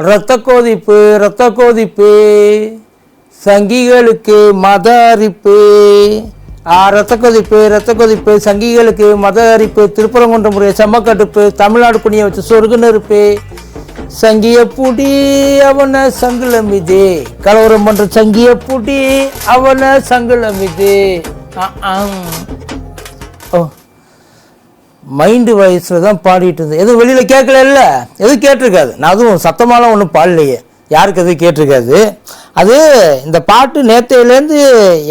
இரத்த கொதிப்பு சங்கிகளுக்கு மத அரிப்பு. இரத்த கொதிப்பு சங்கிகளுக்கு மத அரிப்பு. திருப்பரங்குன்றம் முறைய செம்மக்கடுப்பு. தமிழ்நாடு குனியை வச்சு சொருகு நெருப்பு. சங்கிய பூடி அவனை சங்குலமிது. கலவரம் பண்ற சங்கிய பூடி அவனை சங்குலமிது. மைண்டு வயசில் தான் பாடிட்டு இருந்தேன். எதுவும் வெளியில் கேட்கல, எதுவும் கேட்டிருக்காது. நான் அதுவும் சத்தமாலாம் ஒன்றும் பாடலையே, யாருக்கு எதுவும் கேட்டிருக்காது. அது இந்த பாட்டு நேற்றையிலேருந்து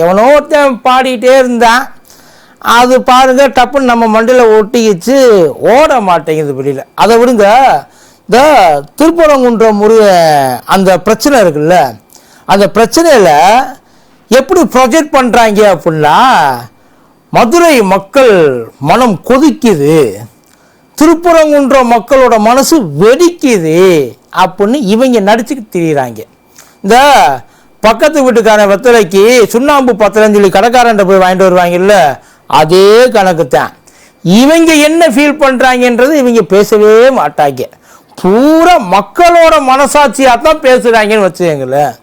எவனோ ஒருத்தன் பாடிக்கிட்டே இருந்தான். அது பாருங்க டப்புன்னு நம்ம மண்டையில் ஒட்டிக்கிச்சு, ஓட மாட்டேங்குது வெளியில். அதை விடுங்க, இந்த திருப்பரங்குன்றம் முருக அந்த பிரச்சனை இருக்குல்ல, அந்த பிரச்சனையில் எப்படி ப்ரொஜெக்ட் பண்ணுறாங்க அப்படின்னா, மதுரை மக்கள் மனம் கொதிக்குது, திருப்பரங்குன்றம் மக்களோட மனசு வெடிக்குது அப்படின்னு இவங்க நடிச்சுக்கிட்டு திரியிறாங்க. இந்த பக்கத்து வீட்டுக்காரன் வெத்தலைக்கு சுண்ணாம்பு பத்தலன்னு சொல்லி கடைக்காரன் போய் வாங்கிட்டு வருவாங்கல்ல, அதே கணக்கு தான். இவங்க என்ன ஃபீல் பண்ணுறாங்கன்றது இவங்க பேசவே மாட்டாங்க. பூரா மக்களோட மனசாட்சியாக தான் பேசுகிறாங்கன்னு வச்சுக்கங்களேன்.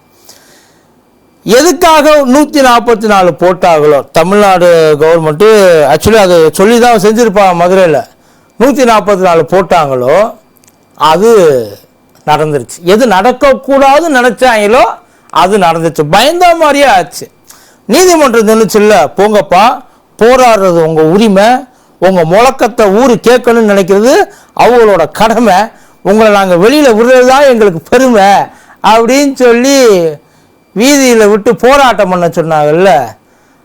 எதுக்காக 144 போட்டாங்களோ தமிழ்நாடு கவர்மெண்ட்டு, ஆக்சுவலி அதை சொல்லி தான் செஞ்சுருப்பாங்க மதுரையில், 144 போட்டாங்களோ அது நடந்துருச்சு. எது நடக்கக்கூடாதுன்னு நினச்சாங்களோ அது நடந்துச்சு. பயந்த மாதிரியே ஆச்சு. நீதிமன்றம் நினைச்சுல்ல, போங்கப்பா, போராடுறது உங்கள் உரிமை, உங்கள் முழக்கத்தை ஊர் கேட்கணும்னு நினைக்கிறது அவங்களோட கடமை, உங்களை நாங்கள் வெளியில் விடுறது தான் எங்களுக்கு பெருமை அப்படின்னு சொல்லி வீதியில் விட்டு போராட்டம் பண்ண சொன்னாங்கல்ல,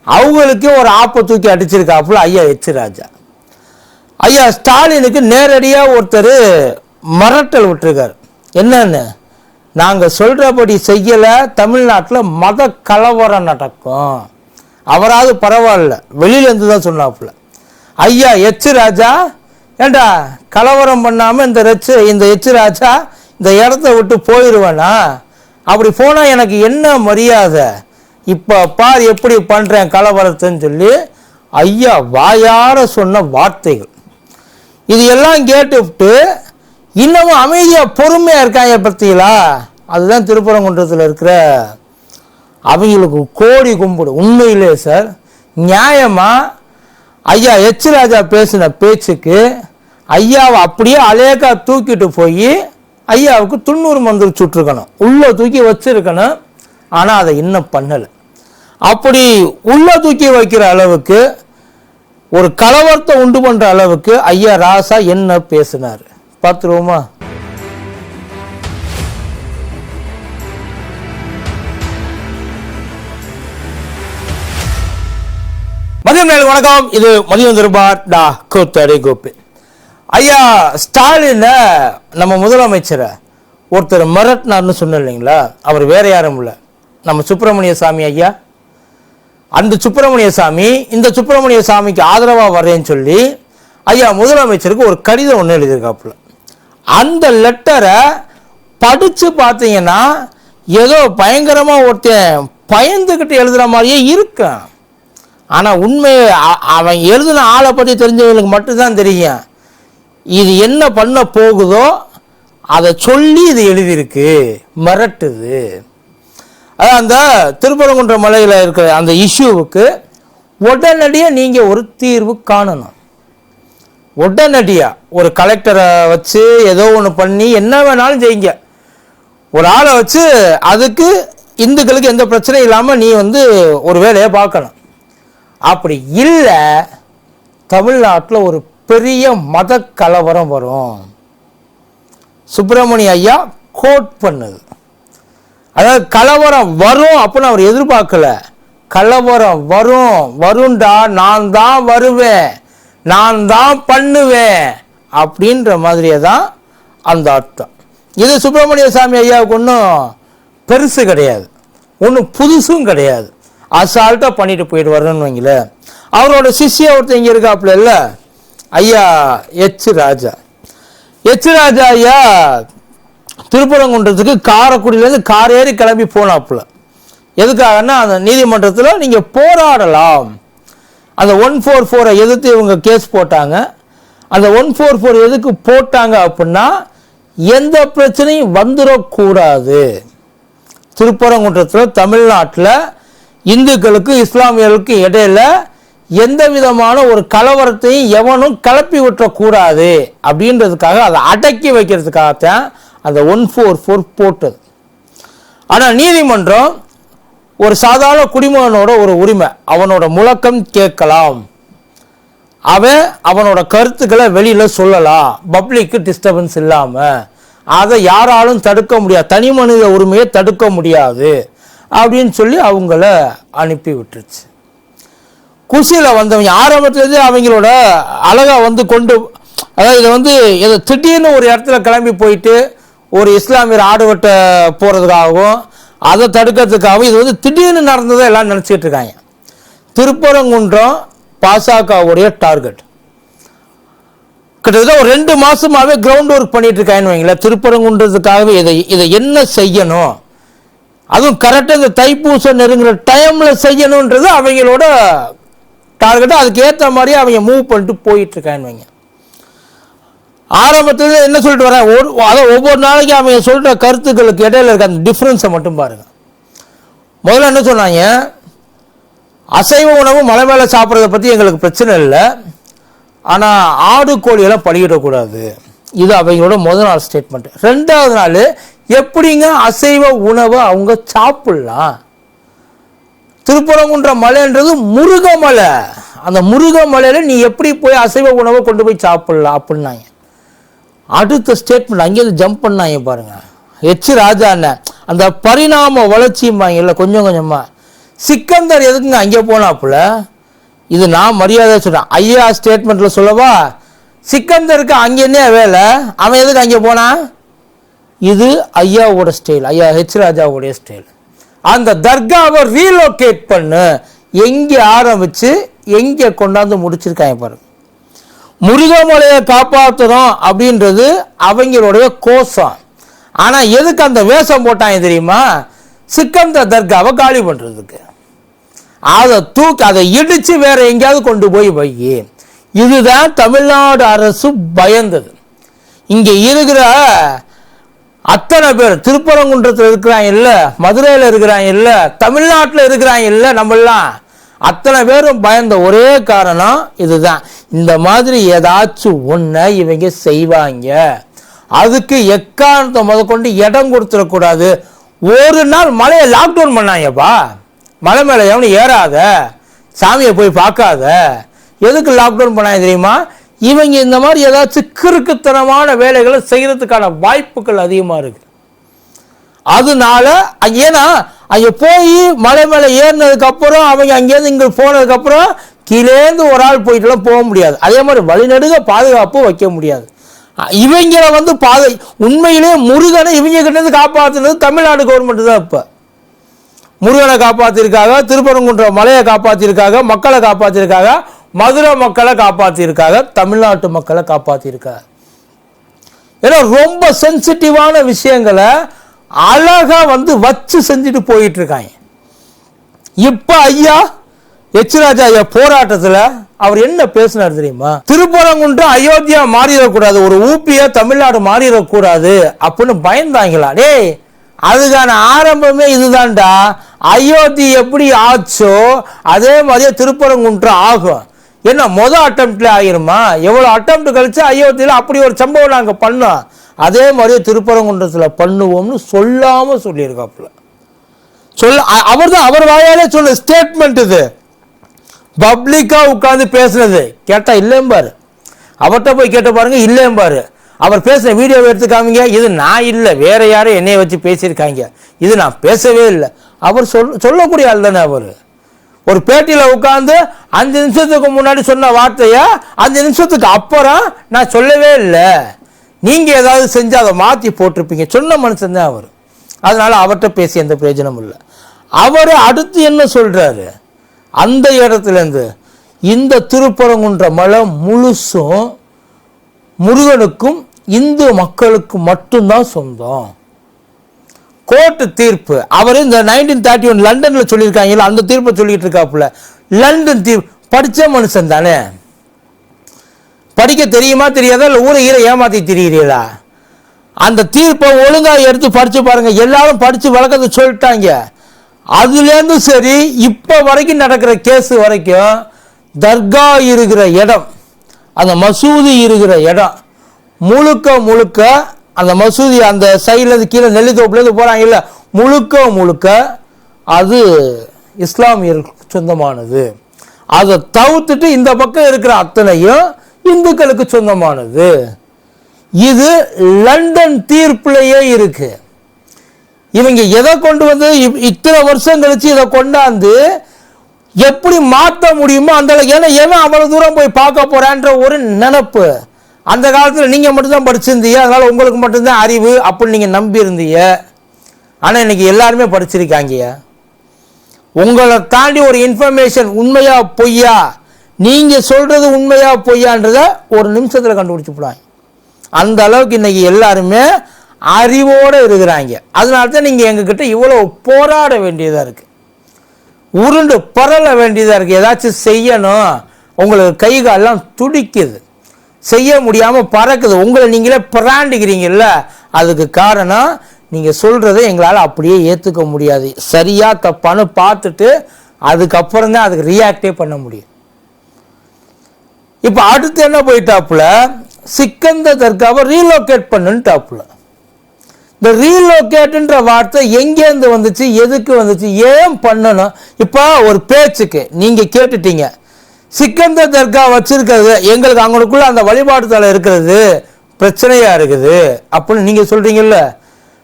அவங்களுக்கு ஒரு ஆப்பை தூக்கி அடிச்சிருக்காப்புல ஐயா எச் ராஜா. ஐயா ஸ்டாலினுக்கு நேரடியாக ஒருத்தர் மிரட்டல் விட்டுருக்கார். என்னன்னு, நாங்கள் சொல்கிறபடி செய்யலை, தமிழ்நாட்டில் மத கலவரம் நடக்கும். அவராது பரவாயில்ல, வெளியிலேருந்து தான் சொன்னாப்புல. ஐயா எச் ராஜா, ஏண்டா கலவரம் பண்ணாமல் இந்த எச் ராஜா இந்த இடத்த விட்டு போயிடுவேனா? அப்படி போனால் எனக்கு என்ன மரியாதை? இப்போ பார் எப்படி பண்ணுறேன் கலவரத்தைன்னு சொல்லி ஐயா வாயார சொன்ன வார்த்தைகள். இது எல்லாம் கேட்டுவிட்டு இன்னமும் அமைதியாக பொறுமையாக இருக்காங்க பார்த்தீங்களா? அதுதான் திருப்பரங்குன்றத்தில் இருக்கிற அவங்களுக்கு கோடி கும்பிடு. உண்மையிலே சார், நியாயமாக ஐயா எச் ராஜா பேசின பேச்சுக்கு ஐயாவை அப்படியே அலேக்கா தூக்கிட்டு போய் ஐயாவுக்கு 90 மந்திரம் சுட்டிருக்கணும், உள்ளே தூக்கி வச்சிருக்கணும். ஆனால் அதை இன்னும் பண்ணலை. அப்படி உள்ளே தூக்கி வைக்கிற அளவுக்கு, ஒரு கலவரத்தை உண்டு பண்ணுற அளவுக்கு ஐயா ராசா என்ன பேசினார் பார்த்துருவோமா? மதியம் நேரம் வணக்கம். இது மதியம் திருபார் டா கோத்தடை கோப்பி. ஐயா ஸ்டாலினை நம்ம முதலமைச்சரை ஒருத்தர் மிரட்டினார்னு சொன்ன இல்லைங்களா? அவர் வேற யாரும் இல்லை, நம்ம சுப்பிரமணிய சாமி ஐயா. அந்த சுப்பிரமணிய சாமி இந்த சுப்பிரமணிய சாமிக்கு ஆதரவாக வர்றேன்னு சொல்லி ஐயா முதலமைச்சருக்கு ஒரு கடிதம் ஒன்று எழுதியிருக்காப்புல. அந்த லெட்டரை படித்து பார்த்தீங்கன்னா ஏதோ பயங்கரமாக ஒருத்தன் பயந்துக்கிட்டு எழுதுகிற மாதிரியே இருக்கான். ஆனால் உண்மை அவன் எழுதின ஆளை பற்றி தெரிஞ்சவங்களுக்கு மட்டும்தான் தெரியும். இது என்ன பண்ண போகுதோ அதை சொல்லி இது எழுதியிருக்கு, மிரட்டுது. அதான் அந்த திருப்பரங்குன்ற மலையில் இருக்கிற அந்த இஷ்யூவுக்கு உடனடியாக நீங்கள் ஒரு தீர்வு காணணும். உடனடியாக ஒரு கலெக்டரை வச்சு ஏதோ ஒன்று பண்ணி என்ன வேணாலும் செய்யுங்க. ஒரு ஆளை வச்சு அதுக்கு இந்துக்களுக்கு எந்த பிரச்சனையும் இல்லாமல் நீ ஒரு வேலையை பார்க்கணும். அப்படி இல்லை, தமிழ்நாட்டில் ஒரு பெரிய மத கலவரம் வரும். சுப்பிரமணிய ஐயா கோட் பண்ணுது. அதாவது கலவரம் வரும் அப்படின்னு அவர் எதிர்பார்க்கல. கலவரம் வரும்டா, நான் தான் வருவேன், நான் தான் பண்ணுவேன் அப்படின்ற மாதிரியே தான் அந்த அர்த்தம். இது சுப்பிரமணிய சாமி ஐயாவுக்கு ஒன்றும் பெருசு கிடையாது, ஒன்றும் புதுசும் கிடையாது. அசால்ட்டாக பண்ணிட்டு போயிட்டு வரணும்னு வைங்களேன். அவரோட சிஷ்ய ஒருத்தர் இங்கே இருக்காப்புல இல்லை, ஐயா எச் ராஜா. எச் ராஜா ஐயா திருப்பரங்குன்றத்துக்கு காரைக்குடியிலேருந்து கார் ஏறி கிளம்பி போனாப்புல. எதுக்காகன்னா, அந்த நீதிமன்றத்தில் நீங்கள் போராடலாம். அந்த 144 எதிர்த்து இவங்க கேஸ் போட்டாங்க. அந்த 144 எதுக்கு போட்டாங்க அப்படின்னா, எந்த பிரச்சனையும் வந்துடக்கூடாது. திருப்பரங்குன்றத்தில் தமிழ்நாட்டில் இந்துக்களுக்கும் இஸ்லாமியர்களுக்கும் இடையில எந்த விதமான ஒரு கலவரத்தையும் எவனும் கிளப்பி விட்டுறக்கூடாது அப்படின்றதுக்காக அதை அடக்கி வைக்கிறதுக்காகத்தான் அந்த 144 போட்டது. ஆனால் நீதிமன்றம் ஒரு சாதாரண குடிமகனோட ஒரு உரிமை, அவனோட முழக்கம் கேட்கலாம், அவனோட கருத்துக்களை வெளியில் சொல்லலாம், பப்ளிக்கு டிஸ்டர்பன்ஸ் இல்லாமல், அதை யாராலும் தடுக்க முடியாது, தனி மனித உரிமையை தடுக்க முடியாது அப்படின்னு சொல்லி அவங்கள அனுப்பி விட்டுருச்சு. குசியில் வந்தவங்க ஆரம்பத்துலேருந்து அவங்களோட அழகாக வந்து கொண்டு, அதாவது இதை திடீர்னு ஒரு இடத்துல கிளம்பி போயிட்டு ஒரு இஸ்லாமியர் ஆடு வெட்ட போகிறதுக்காகவும் அதை தடுக்கிறதுக்காகவும் இது திடீர்னு நடந்ததை எல்லாம் நினச்சிக்கிட்டு இருக்காங்க. திருப்பரங்குன்றம் பாசகவுடைய டார்கெட் கிட்டத்தட்ட ஒரு 2 மாசமாவே கிரவுண்ட் ஒர்க் பண்ணிட்டு இருக்காங்கன்னு வைங்களேன். திருப்பரங்குன்றதுக்காகவே இதை என்ன செய்யணும், அதுவும் கரெக்டாக இந்த தைப்பூசம் நெருங்குற டைம்ல செய்யணுன்றது அவங்களோட டார்கெட். அதுக்கு ஏற்ற மாதிரி அவங்க மூவ் பண்ணிட்டு போயிட்டு இருக்காங்கன்னு வைங்க. ஆரம்பத்தில் என்ன சொல்லிட்டு வரேன், அதை ஒவ்வொரு நாளைக்கு அவங்க சொல்ற கருத்துக்களுக்கு இடையில இருக்க அந்த டிஃப்ரென்ஸை மட்டும் பாருங்க. முதல்ல என்ன சொன்னாங்க, அசைவ உணவு மலை மேலே சாப்பிட்றத பற்றி எங்களுக்கு பிரச்சனை இல்லை, ஆனால் ஆடு கோழியெல்லாம் பலியிடக்கூடாது. இது அவங்களோட முதல் நாள் ஸ்டேட்மெண்ட். 2வது நாள் எப்படிங்க அசைவ உணவை அவங்க சாப்பிடலாம், திருப்பரங்குன்ற மலைன்றது முருகமலை, அந்த முருகமலையில் நீ எப்படி போய் அசைவ உணவை கொண்டு போய் சாப்பிடலாம் அப்படின்னாங்க. அடுத்த ஸ்டேட்மெண்ட் அங்கேயிருந்து ஜம்ப் பண்ணாங்க பாருங்க. எச் ராஜா அண்ணன் அந்த பரிணாம வளர்ச்சியும்பாங்கல்ல, கொஞ்சம் கொஞ்சமாக சிக்கந்தர் எதுக்குங்க அங்கே போனாப்புல, இது நான் மரியாதை சொல்கிறேன். ஐயா ஸ்டேட்மெண்ட்டில் சொல்லவா, சிக்கந்தருக்கு அங்கே என்ன வேலை, அவன் எதுக்கு அங்கே போனான், இது ஐயாவோட ஸ்டைல், ஐயா ஹெச் ராஜாவுடைய ஸ்டைல். அந்த தர்காவை ரீலோகேட் பண்ணு, எங்கே ஆரம்பித்து எங்கே கொண்டாந்து முடிச்சிருக்காங்க பாருங்க. முருகமலையை காப்பாற்றணும் அப்படின்றது அவங்களுடைய கோஷம். ஆனால் எதுக்கு அந்த வேஷம் போட்டாங்க தெரியுமா, சிக்கந்தர் தர்காவை காலி பண்ணுறதுக்கு. அதை இடித்து வேற எங்கேயாவது கொண்டு போய் வை. இதுதான் தமிழ்நாடு அரசு பயந்தது. இங்கே இருக்கிற அத்தனை பேர் திருப்பரங்குன்றத்தில் இருக்கிறாங்க இல்லை, மதுரையில் இருக்கிறாங்க இல்லை, தமிழ்நாட்டில் இருக்கிறாங்க இல்லை, நம்மளாம் அத்தனை பேரும் பயந்த ஒரே காரணம் இதுதான். இந்த மாதிரி ஏதாச்சும் ஒன்றை இவங்க செய்வாங்க, அதுக்கு எக்காரணத்தை முதற்கொண்டு இடம் கொடுத்துடக்கூடாது. ஒரு நாள் மலையை லாக்டவுன் பண்ணாங்கப்பா, மலை மேலே எவனும் ஏறாத, சாமியை போய் பார்க்காத. எதுக்கு லாக்டவுன் பண்ணாங்க தெரியுமா, இவங்க இந்த மாதிரி ஏதாச்சும் கிறுக்குத்தனமான வேலைகளை செய்யறதுக்கான வாய்ப்புகள் அதிகமாக இருக்கு. அதனால ஏன்னா அங்கே போய் மலை மேலே ஏறினதுக்கப்புறம் அவங்க அங்கேருந்து இங்கே போனதுக்கப்புறம் கீழேந்து ஒரு ஆள் போயிட்டுலாம் போக முடியாது. அதே மாதிரி வழிநடுக பாதுகாப்பு வைக்க முடியாது. இவங்களை உண்மையிலே முருகனை இவங்க கிட்டேருந்து காப்பாற்றுனது தமிழ்நாடு கவர்மெண்ட் தான். இப்போ முருகனை காப்பாற்றிருக்காங்க, திருப்பரங்குன்ற மலையை காப்பாற்றிருக்காங்க, மக்களை காப்பாற்றிருக்காங்க, மதுரை மக்களை காப்பாற்றிருக்காங்க, தமிழ்நாட்டு மக்களை காப்பாற்றிருக்காங்க. ஏன்னா ரொம்ப சென்சிட்டிவான விஷயங்களை அழகா வச்சு செஞ்சுட்டு போயிட்டு இருக்காங்க. இப்ப ஐயா எச் ராஜா ஐயா போராட்டத்தில் அவர் என்ன பேசினார் தெரியுமா, திருப்பரங்குன்றம் அயோத்தியா மாறிடக்கூடாது, ஒரு ஊபியா தமிழ்நாடு மாறிடக்கூடாது அப்படின்னு பயந்தாங்களா. டேய், அதுக்கான ஆரம்பமே இதுதான்டா. அயோத்தி எப்படி ஆச்சோ அதே மாதிரியே திருப்பரங்குன்றம் ஆகும். என்ன மொதல் அட்டம்ப்ட்ல ஆகிருமா, எவ்வளோ அட்டம்ப்ட் கழிச்சு அயோத்தியில் அப்படி ஒரு சம்பவம் நாங்கள் பண்ணோம், அதே மாதிரியே திருப்பரங்குன்றத்தில் பண்ணுவோம்னு சொல்லாமல் சொல்லியிருக்காப்புல. அவர் வாயாலே சொல்ல ஸ்டேட்மெண்ட் இது. பப்ளிக்கா உட்கார்ந்து பேசுனது கேட்டா இல்லைம்பாரு, அவர்கிட்ட போய் கேட்ட பாருங்க இல்லைம்பாரு. அவர் பேசுன வீடியோவை எடுத்துக்காமீங்க, இது நான் இல்லை வேற யாரும் என்னைய வச்சு பேசியிருக்காங்க, இது நான் பேசவே இல்லை. அவர் சொல்லக்கூடிய ஆள் தானே. அவர் ஒரு பேட்டியில் உட்கார்ந்து 5 நிமிஷத்துக்கு முன்னாடி சொன்ன வார்த்தையை 5 நிமிஷத்துக்கு அப்புறம் நான் சொல்லவே இல்லை, நீங்க ஏதாவது செஞ்சு அதை மாற்றி போட்டிருப்பீங்க, சொன்ன மனுஷன் தான் அவர். அதனால அவர்கிட்ட பேசி எந்த பிரயோஜனமும் இல்லை. அவர் அடுத்து என்ன சொல்றாரு, அந்த இடத்துலேருந்து இந்த திருப்பரங்குன்ற மலை முழுசும் முருகனுக்கும் இந்து மக்களுக்கு மட்டும்தான் சொந்தம். கோர்ட்டு தீர்ப்பு அவர் இந்த 1931 லண்டன்ல சொல்லியிருக்காங்க, அந்த தீர்ப்பை சொல்லிட்டு இருக்காப்புல. லண்டன் தீர்ப்பு படிச்ச மனுஷன் தானே, படிக்க தெரியுமா தெரியாதா, இல்லை ஊரை ஈர ஏமாத்தி திரிகிறீங்களா? அந்த தீர்ப்பை ஒழுங்காக எடுத்து படித்து பாருங்கள். எல்லாரும் படித்து விளக்கத்தை சொல்லிட்டாங்க. அதுலேருந்து சரி இப்போ வரைக்கும் நடக்கிற கேஸு வரைக்கும் தர்கா இருக்கிற இடம், அந்த மசூதி இருக்கிற இடம் முழுக்க முழுக்க அந்த மசூதி அந்த சைட்லேருந்து கீழே நெல்லித்தோப்புலேருந்து போகிறாங்க இல்லை, முழுக்க முழுக்க அது இஸ்லாமியர்களுக்கு சொந்தமானது. அதை தவிர்த்துட்டு இந்த பக்கம் இருக்கிற அத்தனையும் இந்துக்களுக்கு சொந்தமானது. இது லண்டன் தீர்ப்புலையே இருக்கு. இவங்க எதை கொண்டு வந்து இத்தனை வருஷம் கழிச்சு இதை கொண்டாந்து எப்படி மாற்ற முடியுமோ அந்த ஏன்னா அவ்வளவு தூரம் போய் பார்க்க போறான்ற ஒரு நினைப்பு. அந்த காலத்தில் நீங்க மட்டும்தான் படிச்சிருந்தீங்க, அதனால உங்களுக்கு மட்டும்தான் அறிவு அப்படின்னு நீங்க நம்பி இருந்தீங்க. ஆனா இன்னைக்கு எல்லாருமே படிச்சிருக்காங்க. உங்களை தாண்டி ஒரு இன்ஃபர்மேஷன் உண்மையா பொய்யா, நீங்க சொல்றது உண்மையா பொய்யான்றத ஒரு நிமிஷத்துல கண்டுபிடிச்சு போடுவாங்க. அந்த அளவுக்கு இன்னைக்கு எல்லாருமே அறிவோடு இருக்கிறாங்க. அதனால தான் நீங்கள் எங்ககிட்ட இவ்வளோ போராட வேண்டியதாக இருக்குது, உருண்டு பரல வேண்டியதாக இருக்குது. ஏதாச்சும் செய்யணும், உங்களுக்கு கை காலெல்லாம் துடிக்குது, செய்ய முடியாமல் பறக்குது, உங்களை நீங்களே பிராண்டிக்கிறீங்கல்ல. அதுக்கு காரணம் நீங்கள் சொல்கிறத எங்களால் அப்படியே ஏற்றுக்க முடியாது. சரியா தப்பான்னு பார்த்துட்டு அதுக்கப்புறம் தான் அதுக்கு ரியாக்டே பண்ண முடியும். இப்போ அடுத்து என்ன போயிட்டாப்புல, சிக்கந்தர் தர்காவை ரீலோகேட் பண்ணுட்டாப்புல. இந்த ரீலோகேட்ன்ற வார்த்தை எங்கேருந்து வந்துச்சு, எதுக்கு வந்துச்சு, ஏன் பண்ணணும்? இப்போ ஒரு பேச்சுக்கு நீங்கள் கேட்டுட்டீங்க, சிக்கந்தர் தர்கா வச்சிருக்கிறது எங்களுக்கு அவங்களுக்குள்ள அந்த வழிபாடு தலை இருக்கிறது பிரச்சனையாக இருக்குது அப்படின்னு நீங்கள் சொல்கிறீங்கல்ல.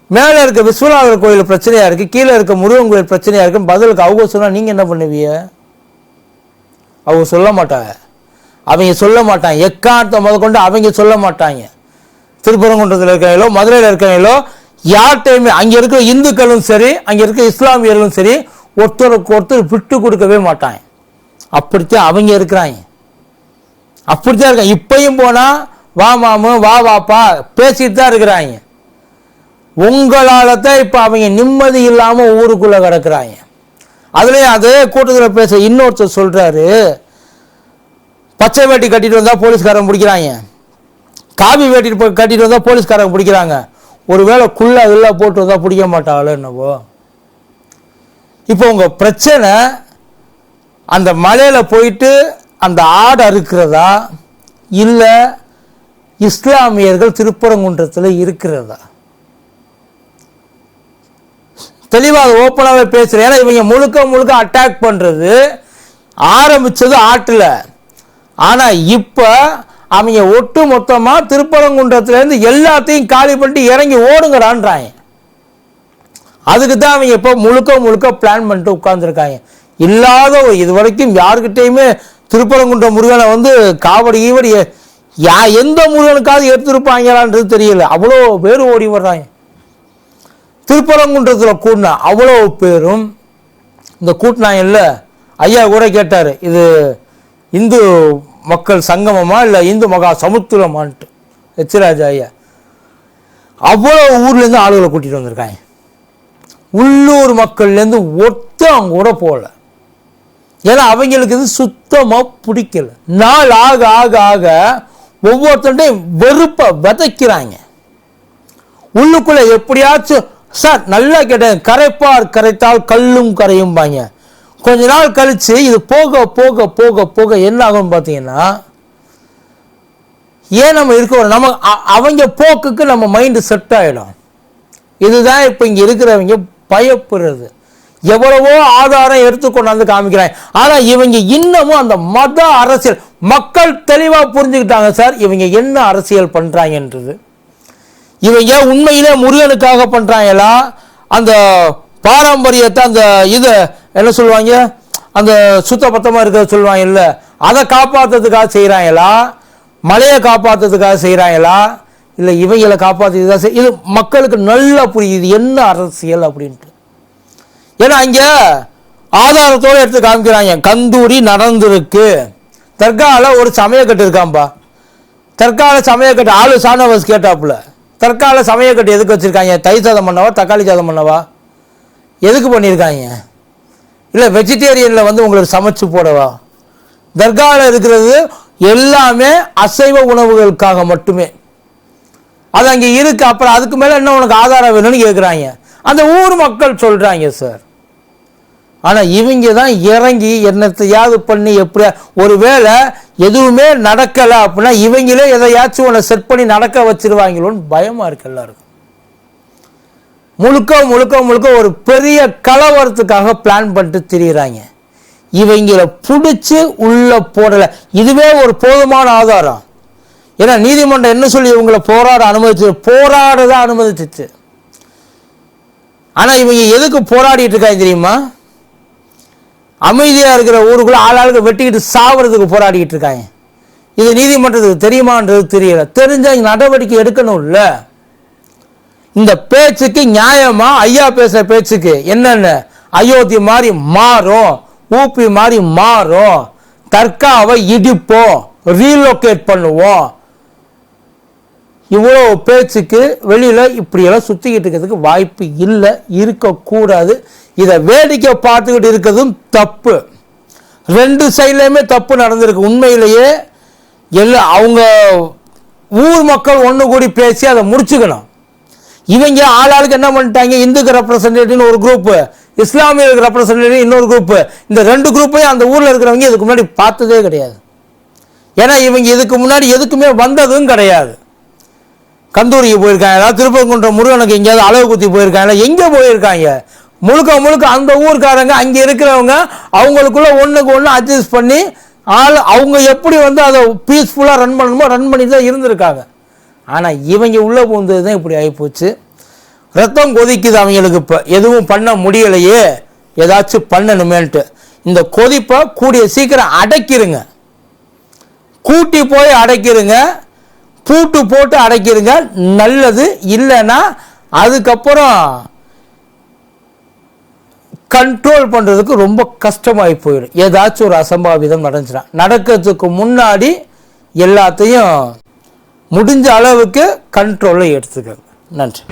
மேலே இருக்க விஸ்வநாதர் கோயில் பிரச்சனையாக இருக்குது, கீழே இருக்க முருகன் கோயில் பிரச்சனையாக இருக்குன்னு பதிலுக்கு அவங்க சொன்னால் நீங்கள் என்ன பண்ணுவீங்க? அவங்க சொல்ல மாட்டாங்க, அவங்க சொல்ல மாட்டாங்க. எக்காரணத்தை முதற்கொண்டு அவங்க சொல்ல மாட்டாங்க. திருப்பரங்குன்றத்தில் இருக்கிறவங்களோ மதுரையில் இருக்கிறவங்களோ யார்கிட்டையுமே அங்கே இருக்கிற இந்துக்களும் சரி அங்கே இருக்கிற இஸ்லாமியர்களும் சரி ஒருத்தருக்கு ஒருத்தர் விட்டு கொடுக்கவே மாட்டாங்க. அப்படித்தான் அவங்க இருக்கிறாங்க, அப்படித்தான் இருக்காங்க. இப்பயும் போனால் வா மாமு வா வாப்பா பேசிட்டு தான் இருக்கிறாங்க. உங்களால் தான் இப்போ அவங்க நிம்மதி இல்லாமல் ஊருக்குள்ளே கிடக்குறாங்க. அதுலேயும் அதே கூட்டத்தில் பேச இன்னொருத்தர் சொல்கிறாரு, பச்சை வேட்டி கட்டிட்டு வந்தால் போலீஸ்காரன் பிடிக்கிறாங்க, காவி வேட்டி கட்டிட்டு வந்தால் போலீஸ்காரங்க பிடிக்கிறாங்க, ஒருவேளை குள்ள அதெல்லாம் போட்டு வந்தால் பிடிக்க மாட்டாங்களோ என்னவோ. இப்போ உங்கள் பிரச்சனை அந்த மலையில் போயிட்டு அந்த ஆடு அறுக்கிறதா இல்லை இஸ்லாமியர்கள் திருப்பரங்குன்றத்தில் இருக்கிறதா? தெளிவாக ஓப்பனாகவே பேசுகிறேன். ஏன்னா இவங்க முழுக்க முழுக்க அட்டாக் பண்ணுறது ஆரம்பித்தது ஆட்டில். ஆனால் இப்போ அவங்க ஒட்டு மொத்தமாக திருப்பரங்குன்றத்துலேருந்து எல்லாத்தையும் காலி பண்ணிட்டு இறங்கி ஓடுங்கிறான்றாங்க. அதுக்கு தான் அவங்க இப்போ முழுக்க முழுக்க பிளான் பண்ணிட்டு உட்காந்துருக்காங்க. இல்லாத இது வரைக்கும் யாருக்கிட்டையுமே திருப்பரங்குன்ற முருகனை வந்து காவடி ஈவடி எந்த முருகனுக்காவது எடுத்துருப்பாங்களான்றது தெரியல. அவ்வளோ பேர் ஓடி வர்றாங்க திருப்பரங்குன்றத்தில். கூட்டினா அவ்வளோ பேரும் இந்த கூட்டினாங்க இல்லை. ஐயா கூட கேட்டார், இது இந்து மக்கள் சங்கமமா இல்லை இந்து மகா சமுத்திரமான்ட்டு எச்ராஜா ஐயா. அவ்வளோ ஊர்லேருந்து ஆளுகளை கூட்டிகிட்டு வந்திருக்காங்க. உள்ளூர் மக்கள்லேருந்து ஒருத்தவங்க கூட போகல. ஏன்னா அவங்களுக்கு இது சுத்தமாக பிடிக்கல. நாள் ஆக ஆக ஆக ஒவ்வொருத்தண்டையும் வெறுப்பை விதைக்கிறாங்க உள்ளுக்குள்ளே. எப்படியாச்சும் சார் நல்லா கேட்டேன், கரைப்பார் கரைத்தால் கல்லும் கரையும் பாங்க. கொஞ்ச நாள் கழிச்சு இது போக போக போக போக என்ன ஆகும் பார்த்தீங்கன்னா, ஏன் நம்ம இருக்க நம்ம அவங்க போக்குக்கு நம்ம மைண்டு செட் ஆகிடும். இதுதான் இப்போ இங்கே இருக்கிறவங்க பயப்படுறது. எவ்வளவோ ஆதாரம் எடுத்து கொண்டாந்து காமிக்கிறாங்க. ஆனால் இவங்க இன்னமும் அந்த மத அரசியல் மக்கள் தெளிவாக புரிஞ்சுக்கிட்டாங்க சார் இவங்க என்ன அரசியல் பண்ணுறாங்கன்றது. இவங்க உண்மையிலே முருகனுக்காக பண்ணுறாங்களா, அந்த பாரம்பரியத்தை அந்த இதை என்ன சொல்லுவாங்க அந்த சுத்த பத்தமாக இருக்கிறத சொல்லுவாங்க இல்லை, அதை காப்பாற்றுறதுக்காக செய்கிறாங்களா, மலையை காப்பாற்றுறதுக்காக செய்கிறாங்களா, இல்லை இவங்களை காப்பாற்றுறதுக்காக இது மக்களுக்கு நல்லா புரியுது என்ன அரசியல் அப்படின்ட்டு. ஏன்னா இங்கே ஆதாரத்தோடு எடுத்து காமிக்கிறாங்க. கந்தூரி நடந்திருக்கு, தர்காவில் ஒரு சமயக்கட்டு இருக்காம்பா, தர்காவில் சமயக்கட்டு ஆளு சானவஸ் கேட்டாப்புல, தற்கால சமயக்கட்டு எதுக்கு வச்சுருக்காங்க? தயிர் சாதம் பண்ணவா தக்காளி சாதம் பண்ணவா? எதுக்கு பண்ணியிருக்காங்க? இல்லை வெஜிடேரியனில் வந்து உங்களுக்கு சமைச்சு போடவா? தர்காவில் இருக்கிறது எல்லாமே அசைவ உணவுகளுக்காக மட்டுமே. அது அங்கே இருக்கு. அப்புறம் அதுக்கு மேலே என்ன உனக்கு ஆதாரம் வேணும்னு கேட்குறாங்க. அந்த ஊர் மக்கள் சொல்கிறாங்க சார். ஆனால் இவங்க தான் இறங்கி என்னத்தையாவது பண்ணி எப்படியா ஒருவேளை எதுவுமே நடக்கலை அப்படின்னா இவங்களே எதையாச்சும் ஒன்று செட் பண்ணி நடக்க வச்சிருவாங்களோன்னு பயமாக இருக்கு எல்லாருக்கும். முழுக்க முழுக்க முழுக்க ஒரு பெரிய கலவரத்துக்காக பிளான் பண்ணிட்டு திரியிறாங்க. இவங்களை பிடிச்சி உள்ள போடலை. இதுவே ஒரு போதுமான ஆதாரம். ஏன்னா நீதிமன்றம் என்ன சொல்லி இவங்களை போராடதான் அனுமதிச்சிச்சு. ஆனால் இவங்க எதுக்கு போராடிட்டு இருக்காங்க தெரியுமா? அமைதியாக இருக்கிற ஊருக்குள்ள ஆளாளுக்கு வெட்டிக்கிட்டு சாவறதுக்கு போராடிக்கிட்டு இருக்காங்க. இது நீதிமன்றத்துக்கு தெரியுமான்றது தெரியல. தெரிஞ்சால் நடவடிக்கை எடுக்கணும்ல. இந்த பேச்சுக்கு நியாயமா ஐயா பேசுற பேச்சுக்கு என்னென்ன அயோத்தி மாதிரி மாறும், ஊபி மாதிரி மாறும், தர்காவை இடிப்போம், ரீலோகேட் பண்ணுவோம், இவ்வளோ பேச்சுக்கு வெளியில் இப்படியெல்லாம் சுற்றிக்கிட்டு இருக்கிறதுக்கு வாய்ப்பு இல்லை, இருக்கக்கூடாது. இதை வேடிக்கை பார்த்துக்கிட்டு இருக்கிறதும் தப்பு. ரெண்டு சைட்லேயுமே தப்பு நடந்திருக்கு. உண்மையிலேயே அவங்க ஊர் மக்கள் ஒன்று கூடி பேசி அதை முடிச்சுக்கணும். இவங்க ஆளாளுக்கு என்ன பண்ணிட்டாங்க, இந்துக்கு ரெப்ரசன்டேட்டிவ்னு ஒரு குரூப்பு, இஸ்லாமியருக்கு ரெப்ரசன்டேட்டிவ் இன்னொரு குரூப்பு. இந்த ரெண்டு குரூப்பையும் அந்த ஊரில் இருக்கிறவங்க இதுக்கு முன்னாடி பார்த்ததே கிடையாது. ஏன்னா இவங்க இதுக்கு முன்னாடி எதுக்குமே வந்ததும் கிடையாது. கந்தூரிக்கு போயிருக்காங்க, திருப்பரங்குன்றம் முருகனுக்கு எங்கேயாவது அளவு குத்தி போயிருக்காங்க, எங்கே போயிருக்காங்க? முழுக்க முழுக்க அந்த ஊருக்காரங்க அங்கே இருக்கிறவங்க அவங்களுக்குள்ள ஒன்றுக்கு ஒன்று அட்ஜஸ்ட் பண்ணி அவங்க எப்படி அதை பீஸ்ஃபுல்லாக ரன் பண்ணணுமோ ரன் பண்ணி தான் இருந்திருக்காங்க. ஆனால் இவங்க உள்ளே போகும்போது தான் இப்படி ஆகிப்போச்சு. ரத்தம் கொதிக்குது அவங்களுக்கு. இப்போ எதுவும் பண்ண முடியலையே, ஏதாச்சும் பண்ணணுமேன்ட்டு இந்த கொதிப்பை கூடிய சீக்கிரம் அடைக்கிருங்க. கூட்டி போய் அடைக்கிருங்க, பூட்டு போட்டு அடைக்கிருங்க, நல்லது. இல்லைன்னா அதுக்கப்புறம் கண்ட்ரோல் பண்ணுறதுக்கு ரொம்ப கஷ்டமாகி போயிடும். ஏதாச்சும் ஒரு அசம்பாவிதம் நடக்கிறதுக்கு முன்னாடி எல்லாத்தையும் முடிஞ்ச அளவுக்கு கண்ட்ரோலில் எடுத்துக்கோங்க. நன்றி.